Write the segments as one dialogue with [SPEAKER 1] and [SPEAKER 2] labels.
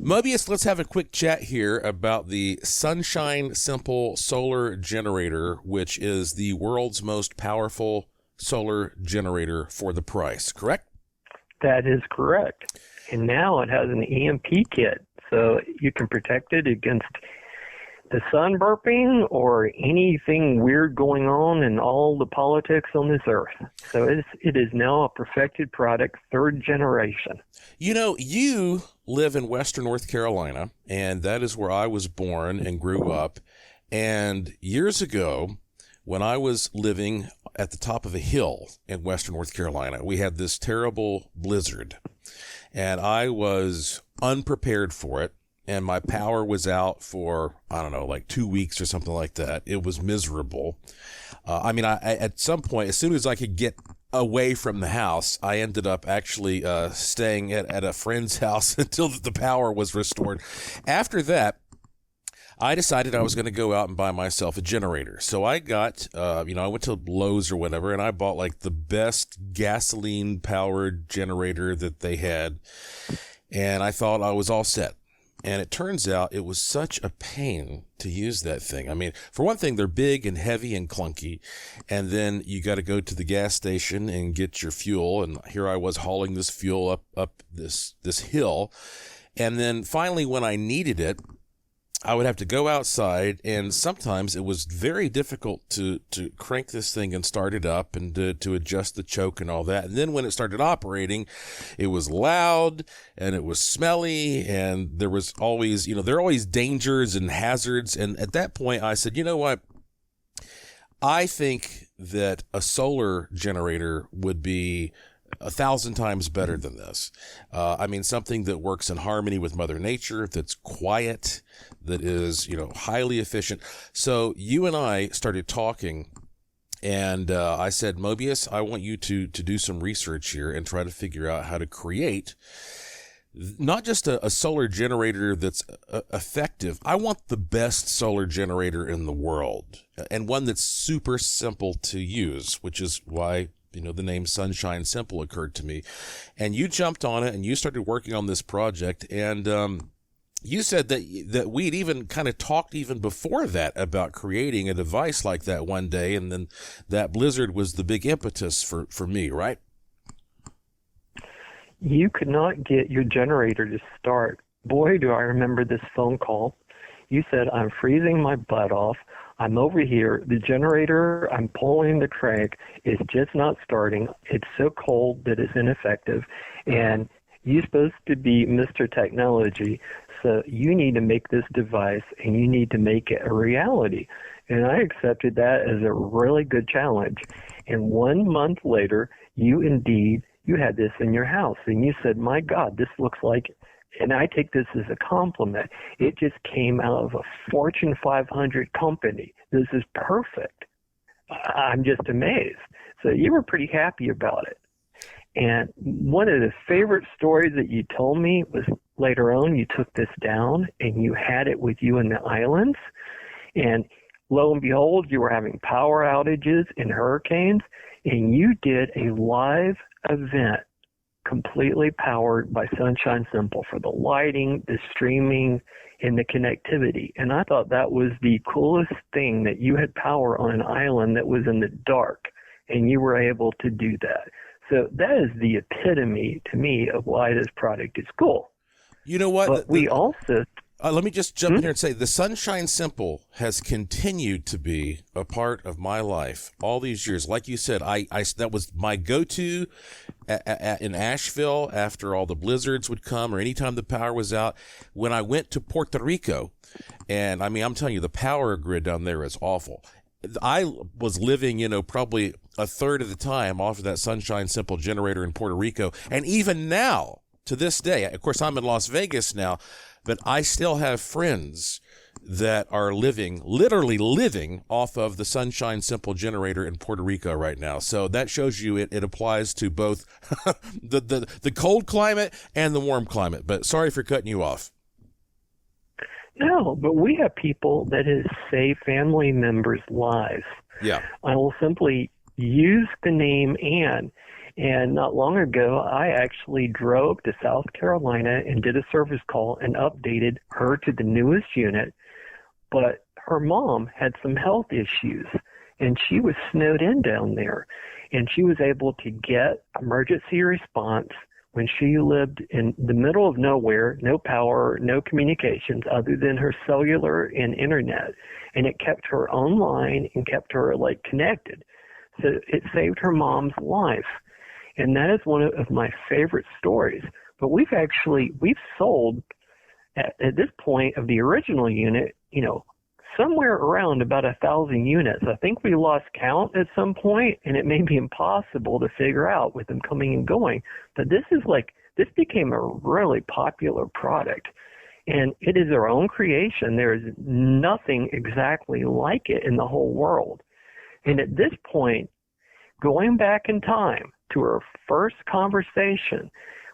[SPEAKER 1] Mobius, let's have a quick chat here about the Sunshine Simple solar generator, which is the world's most powerful solar generator for the price, correct?
[SPEAKER 2] That is correct. And now it has an EMP kit, so you can protect it against the sun burping or anything weird going on in all the politics on this earth. So it is now a perfected product, third generation.
[SPEAKER 1] You know, you live in Western North Carolina, and that is where I was born and grew up. And years ago, when I was living at the top of a hill in Western North Carolina, we had this terrible blizzard, and I was unprepared for it. And my power was out for, I don't know, like 2 weeks or something like that. It was miserable. I at some point, as soon as I could get away from the house, I ended up actually staying at a friend's house until the power was restored. After that, I decided I was going to go out and buy myself a generator. So I got, I went to Lowe's or whatever, and I bought like the best gasoline-powered generator that they had. And I thought I was all set. And it turns out it was such a pain to use that thing. I mean, for one thing, they're big and heavy and clunky. And then you got to go to the gas station and get your fuel. And here I was hauling this fuel up this hill. And then finally, when I needed it, I would have to go outside, and sometimes it was very difficult to crank this thing and start it up and to adjust the choke and all that. And then when it started operating, it was loud and it was smelly, and there was always, there are always dangers and hazards. And at that point, I said, you know what? I think that a solar generator would be 1,000 times better than this. Something that works in harmony with Mother Nature, that's quiet, that is, highly efficient. So you and I started talking, and I said, Mobius, I want you to do some research here and try to figure out how to create not just a solar generator that's effective. I want the best solar generator in the world, and one that's super simple to use, which is why the name Sunshine Simple occurred to me. And you jumped on it and you started working on this project. And you said that we'd even kind of talked even before that about creating a device like that one day. And then that blizzard was the big impetus for me, right?
[SPEAKER 2] You could not get your generator to start. Boy, do I remember this phone call. You said, I'm freezing my butt off. I'm over here. The generator, I'm pulling the crank, is just not starting. It's so cold that it's ineffective. And you're supposed to be Mr. Technology, so you need to make this device, and you need to make it a reality. And I accepted that as a really good challenge. And 1 month later, you had this in your house. And you said, my God, this looks like, and I take this as a compliment, it just came out of a Fortune 500 company. This is perfect. I'm just amazed. So you were pretty happy about it. And one of the favorite stories that you told me was later on you took this down and you had it with you in the islands. And lo and behold, you were having power outages and hurricanes, and you did a live event completely powered by Sunshine Simple for the lighting, the streaming, and the connectivity. And I thought that was the coolest thing, that you had power on an island that was in the dark, and you were able to do that. So that is the epitome to me of why this product is cool.
[SPEAKER 1] You know what?
[SPEAKER 2] But we also...
[SPEAKER 1] let me just jump in here and say the Sunshine Simple has continued to be a part of my life all these years. Like you said, I that was my go-to in Asheville after all the blizzards would come, or anytime the power was out. When I went to Puerto Rico, and I'm telling you, the power grid down there is awful. I was living, probably a third of the time off of that Sunshine Simple generator in Puerto Rico. And even now, to this day, of course, I'm in Las Vegas now, but I still have friends that are literally living off of the Sunshine Simple generator in Puerto Rico right now. So that shows you it applies to both the cold climate and the warm climate. But sorry for cutting you off.
[SPEAKER 2] No, but we have people that has saved family members' lives.
[SPEAKER 1] Yeah.
[SPEAKER 2] I will simply use the name Anne. And not long ago, I actually drove to South Carolina and did a service call and updated her to the newest unit. But her mom had some health issues, and she was snowed in down there. And she was able to get emergency response when she lived in the middle of nowhere, no power, no communications other than her cellular and internet. And it kept her online and kept her connected. So it saved her mom's life. And that is one of my favorite stories. But we've sold at this point of the original unit, somewhere around about 1,000 units. I think we lost count at some point, and it may be impossible to figure out with them coming and going. But this became a really popular product, and it is our own creation. There is nothing exactly like it in the whole world. And at this point, going back in time to our first conversation,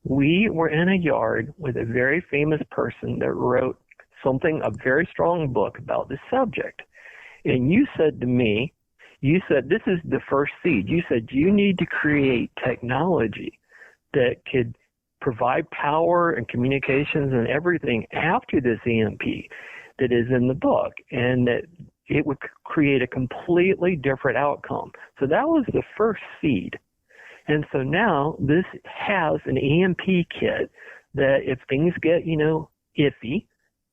[SPEAKER 2] we were in a yard with a very famous person that wrote a very strong book about this subject. And you said to me, this is the first seed. You said you need to create technology that could provide power and communications and everything after this EMP that is in the book, and that it would create a completely different outcome. So that was the first seed. And so now this has an EMP kit that if things get, iffy,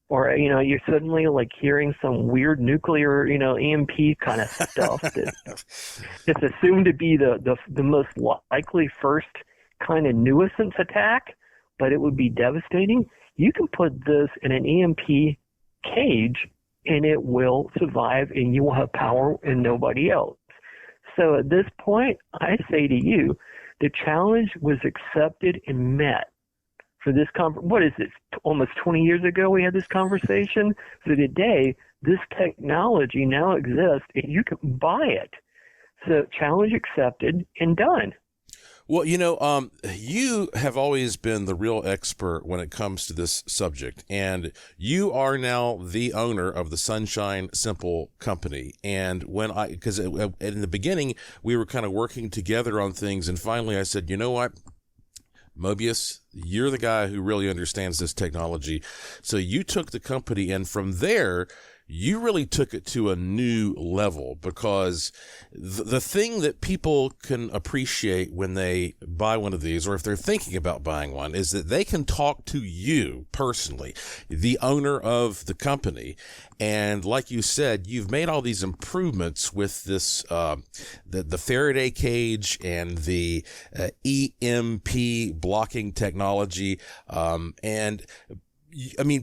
[SPEAKER 2] or, you're suddenly hearing some weird nuclear, EMP kind of stuff that it's assumed to be the most likely first kind of nuisance attack, but it would be devastating. You can put this in an EMP cage and it will survive and you will have power and nobody else. So at this point, I say to you, the challenge was accepted and met. For this what is this, almost 20 years ago we had this conversation? So today, this technology now exists and you can buy it. So challenge accepted and done.
[SPEAKER 1] Well, you have always been the real expert when it comes to this subject, and you are now the owner of the Sunshine Simple company. And because in the beginning, we were kind of working together on things, and finally I said, you know what? Mobius, you're the guy who really understands this technology. So you took the company, and from there, you really took it to a new level, because the thing that people can appreciate when they buy one of these, or if they're thinking about buying one, is that they can talk to you personally, the owner of the company. And like you said, you've made all these improvements with this, the Faraday cage and the EMP blocking technology. And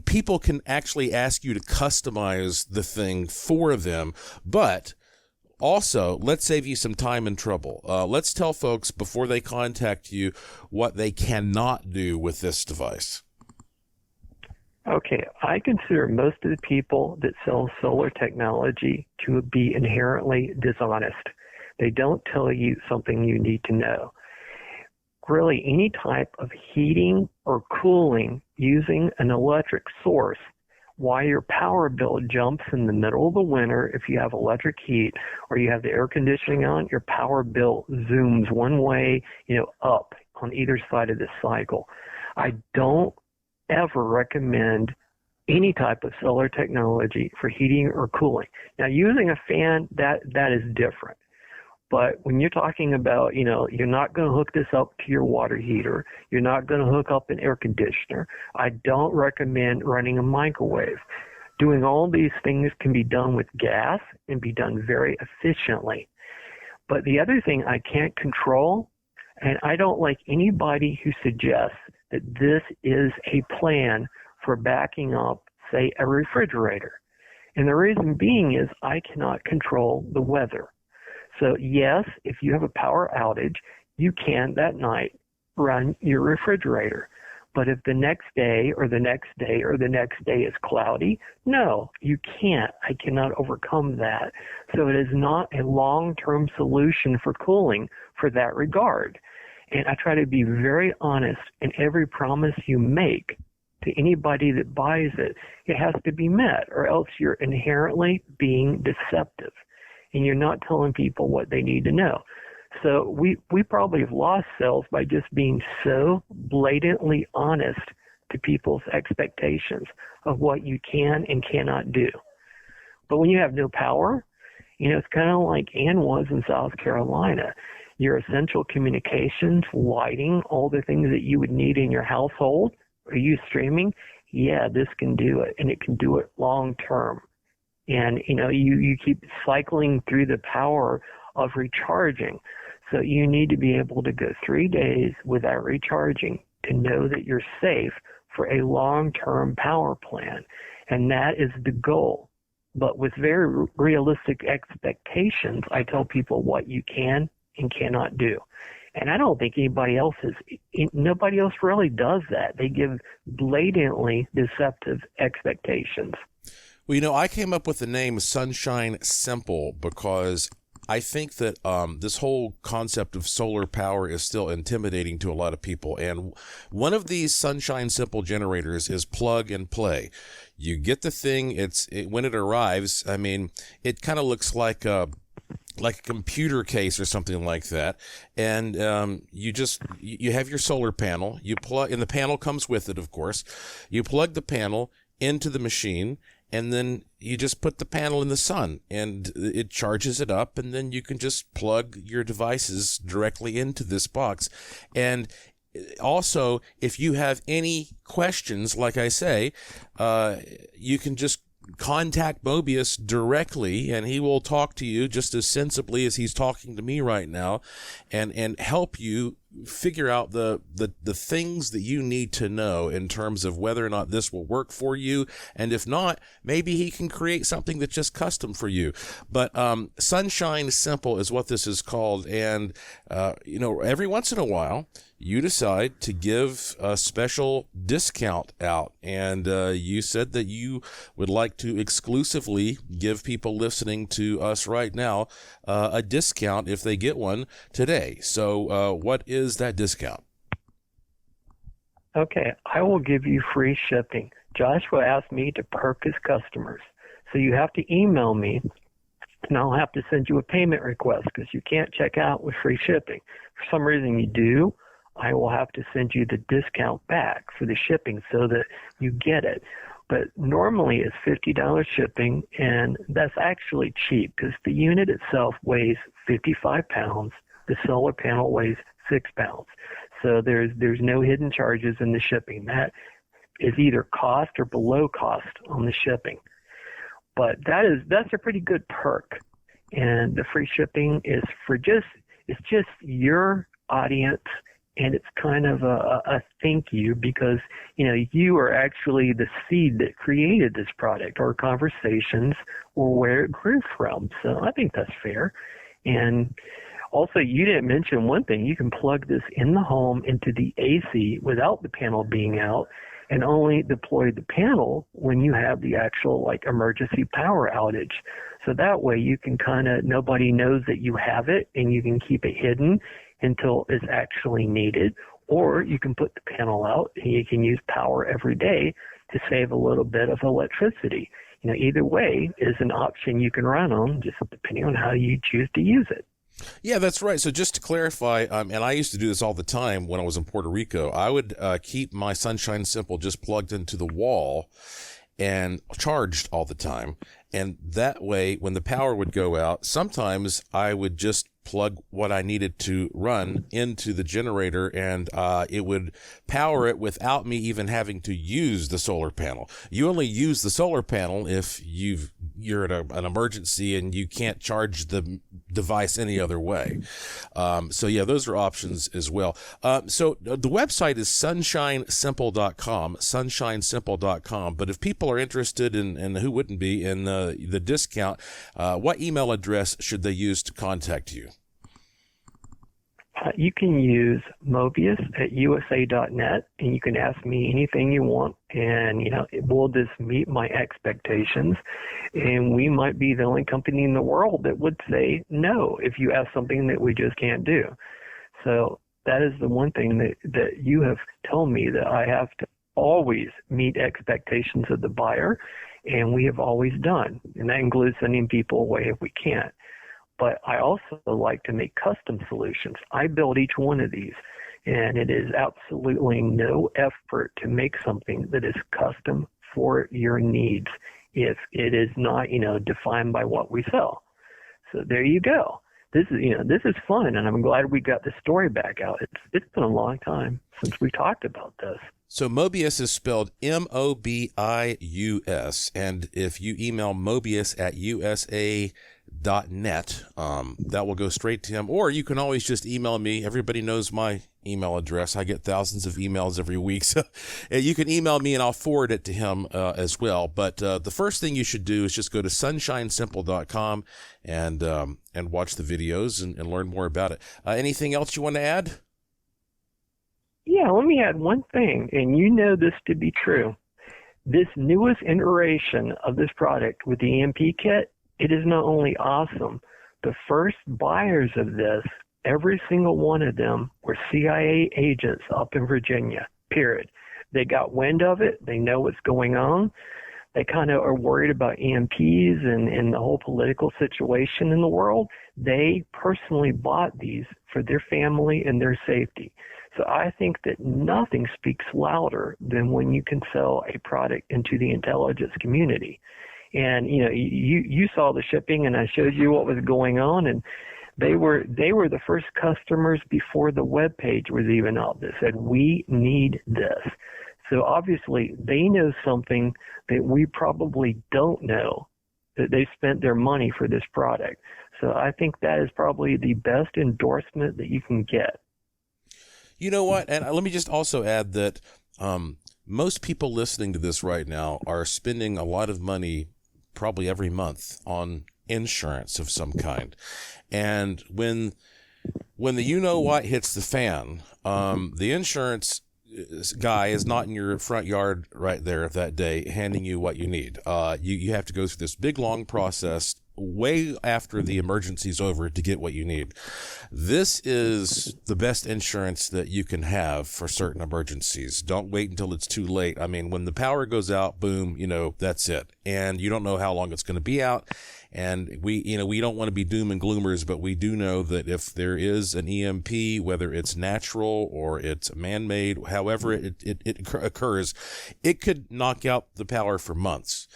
[SPEAKER 1] people can actually ask you to customize the thing for them, but also let's save you some time and trouble. Let's tell folks before they contact you what they cannot do with this device.
[SPEAKER 2] Okay, I consider most of the people that sell solar technology to be inherently dishonest. They don't tell you something you need to know. Really, any type of heating or cooling using an electric source, why your power bill jumps in the middle of the winter if you have electric heat or you have the air conditioning on, your power bill zooms one way, up on either side of the cycle. I don't ever recommend any type of solar technology for heating or cooling. Now, using a fan, that is different. But when you're talking about, you're not going to hook this up to your water heater, you're not going to hook up an air conditioner, I don't recommend running a microwave. Doing all these things can be done with gas and be done very efficiently. But the other thing I can't control, and I don't like anybody who suggests that this is a plan for backing up, say, a refrigerator. And the reason being is I cannot control the weather. So yes, if you have a power outage, you can that night run your refrigerator. But if the next day or the next day or the next day is cloudy, no, you can't. I cannot overcome that. So it is not a long-term solution for cooling for that regard. And I try to be very honest in every promise you make to anybody that buys it. It has to be met, or else you're inherently being deceptive and you're not telling people what they need to know. So we probably have lost sales by just being so blatantly honest to people's expectations of what you can and cannot do. But when you have no power, it's kind of like Ann was in South Carolina. Your essential communications, lighting, all the things that you would need in your household. Are you streaming? Yeah, this can do it, and it can do it long term. And, you keep cycling through the power of recharging. So you need to be able to go 3 days without recharging to know that you're safe for a long-term power plan. And that is the goal. But with very realistic expectations, I tell people what you can and cannot do. And I don't think nobody else really does that. They give blatantly deceptive expectations.
[SPEAKER 1] Well, I came up with the name Sunshine Simple because I think that this whole concept of solar power is still intimidating to a lot of people. And one of these Sunshine Simple generators is plug and play. You get the thing, when it arrives, it kind of looks like a computer case or something like that. And you have your solar panel, you plug, and the panel comes with it, of course. You plug the panel into the machine, and then you just put the panel in the sun and it charges it up, and then you can just plug your devices directly into this box. And also, if you have any questions, like I say, you can just contact Mobius directly, and he will talk to you just as sensibly as he's talking to me right now, and help you figure out the things that you need to know in terms of whether or not this will work for you. And if not, maybe he can create something that's just custom for you. But Sunshine Simple is what this is called. And every once in a while you decide to give a special discount out, and you said that you would like to exclusively give people listening to us right now a discount if they get one today. So what is that discount?
[SPEAKER 2] Okay, I will give you free shipping. Joshua asked me to perk his customers. So you have to email me, and I'll have to send you a payment request because you can't check out with free shipping. For some reason you do, I will have to send you the discount back for the shipping so that you get it. But normally it's $50 shipping, and that's actually cheap because the unit itself weighs 55 pounds. The solar panel weighs 6 pounds. So there's no hidden charges in the shipping. That is either cost or below cost on the shipping. But that's a pretty good perk. And the free shipping is it's just your audience, and it's kind of a thank you because, you are actually the seed that created this product, or conversations, or where it grew from. So I think that's fair. And also, you didn't mention one thing. You can plug this in the home into the AC without the panel being out, and only deploy the panel when you have the actual emergency power outage. So that way you can nobody knows that you have it, and you can keep it hidden until it's actually needed. Or you can put the panel out and you can use power every day to save a little bit of electricity. Either way is an option you can run on, just depending on how you choose to use it.
[SPEAKER 1] Yeah, that's right. So just to clarify, and I used to do this all the time when I was in Puerto Rico, I would keep my Sunshine Simple just plugged into the wall and charged all the time. And that way, when the power would go out, sometimes I would just plug what I needed to run into the generator, and it would power it without me even having to use the solar panel. You only use the solar panel if you're in an emergency and you can't charge the device any other way. So yeah, those are options as well. So the website is sunshinesimple.com, sunshinesimple.com. But if people are interested in, and who wouldn't be, in the discount, what email address should they use to contact you?
[SPEAKER 2] You can use mobius@usa.net, and you can ask me anything you want, and it will just meet my expectations. And we might be the only company in the world that would say no if you ask something that we just can't do. So that is the one thing that you have told me, that I have to always meet expectations of the buyer, and we have always done. And that includes sending people away if we can't. but I also like to make custom solutions. I build each one of these, and it is absolutely no effort to make something that is custom for your needs if it is not, defined by what we sell. So there you go. This is fun, and I'm glad we got the story back out. It's been a long time since we talked about this.
[SPEAKER 1] So Mobius is spelled Mobius, and if you email mobius@usa.net, that will go straight to him. Or you can always just email me. Everybody knows my email address. I get thousands of emails every week, so you can email me and I'll forward it to him as well. But the first thing you should do is just go to sunshinesimple.com and watch the videos and learn more about it. Anything else you want to add?
[SPEAKER 2] Yeah, let me add one thing, and you know this to be true. This newest iteration of this product with the EMP kit, it is not only awesome. The first buyers of this, every single one of them were CIA agents up in Virginia, period. They got wind of it. They know what's going on. They kind of are worried about EMPs and the whole political situation in the world. They personally bought these for their family and their safety. So I think that nothing speaks louder than when you can sell a product into the intelligence community. And you saw the shipping, and I showed you what was going on, and they were the first customers before the web page was even out that said, we need this. So obviously they know something that we probably don't know, that they spent their money for this product. So I think that is probably the best endorsement that you can get.
[SPEAKER 1] You know what? And let me just also add that most people listening to this right now are spending a lot of money probably every month on insurance of some kind. And when the you-know-what hits the fan, the insurance guy is not in your front yard right there that day handing you what you need. You have to go through this big, long process way after the emergency's over to get what you need. This is the best insurance that you can have for certain emergencies. Don't wait until it's too late. I mean, when the power goes out, boom, that's it. And you don't know how long it's going to be out. And we don't want to be doom and gloomers, but we do know that if there is an EMP, whether it's natural or it's man-made, however it occurs, it could knock out the power for months,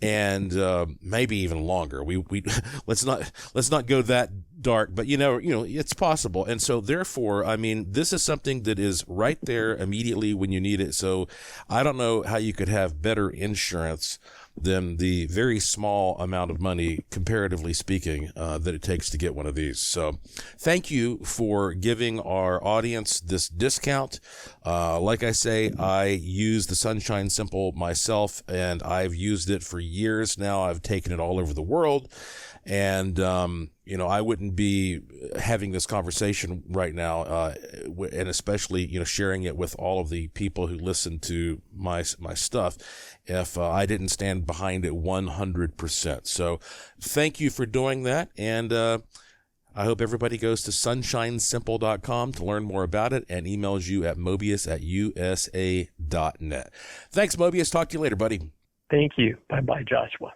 [SPEAKER 1] and maybe even longer. We let's not go that dark, but it's possible. And so therefore, I mean, this is something that is right there immediately when you need it. So I don't know how you could have better insurance than the very small amount of money, comparatively speaking, that it takes to get one of these. So thank you for giving our audience this discount. Like I say, I use the Sunshine Simple myself, and I've used it for years now. I've taken it all over the world. And, I wouldn't be having this conversation right now, and especially, sharing it with all of the people who listen to my stuff, if I didn't stand behind it 100%. So thank you for doing that. And I hope everybody goes to sunshinesimple.com to learn more about it and emails you at mobius@usa.net. Thanks, Mobius. Talk to you later, buddy.
[SPEAKER 2] Thank you. Bye-bye, Joshua.